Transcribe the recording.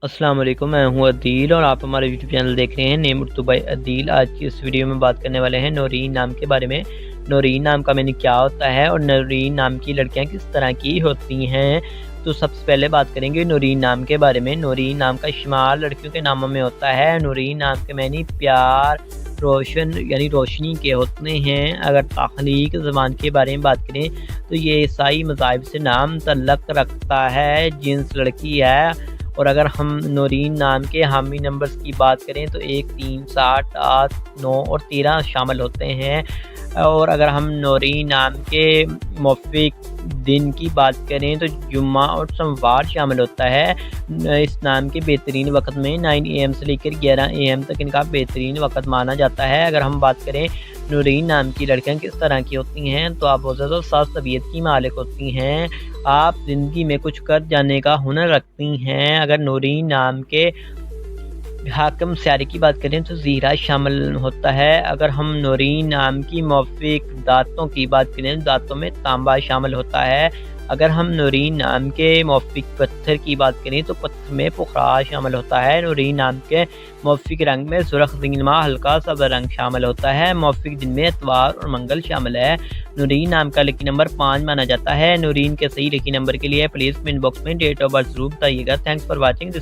अस्सलाम वालेकुम, मैं हूँ अदील और आप हमारे यूट्यूब चैनल देख रहे हैं नेम उर्दू बाय अदील। आज की इस वीडियो में बात करने वाले हैं नौरीन नाम के बारे में। नौरीन नाम का मीनिंग क्या होता है और नौरीन नाम की लड़कियां किस तरह की होती हैं। तो सबसे पहले बात करेंगे नौरीन नाम के बारे में। नौरीन नाम का इस्तेमाल लड़कियों के नामों में होता है। नौरीन नाम के मानी प्यार, रोशन यानी रोशनी के होते हैं। अगर तख्लीक ज़बान के बारे में बात करें तो ये ईसाई मज़ाहिब से नाम तल्लक रखता है, जिन्स लड़की है। और अगर हम नौरीन नाम के हामी नंबर्स की बात करें तो 1, 3, 7, 8, 9 और 13 शामिल होते हैं। और अगर हम नौरीन नाम के मौफिक दिन की बात करें तो जुम्मा और सोमवार शामिल होता है। इस नाम के बेहतरीन वक्त में 9 AM से लेकर 11 AM तक इनका बेहतरीन वक्त माना जाता है। अगर हम बात करें नौरीन नाम की लड़कियां किस तरह की होती हैं तो आप बहुत ज़्यादा साफ तबीयत की मालिक होती हैं। आप ज़िंदगी में कुछ कर जाने का हुनर रखती हैं। अगर नौरीन नाम के हाकम स्यारे की बात करें तो ज़ीरा शामिल होता है। अगर हम नौरीन नाम की मौफिक दांतों की बात करें तो दांतों में तांबा शामिल होता है। अगर हम नौरीन नाम के मौफिक पत्थर की बात करें तो पत्थर में पुखरा शामिल होता है। नौरीन नाम के मौफिक रंग में सुरख नीलमा हल्का सब्ज़ रंग शामिल होता है। मौफिक दिन में इतवार और मंगल शामिल है। नौरीन नाम का लकी नंबर 5 माना जाता है। नौरीन के सही लकी नंबर के लिए प्लीज़ कमेंट बॉक्स में डेट ऑफ बर्थ ज़रूर बताइएगा। Thanks for watching this.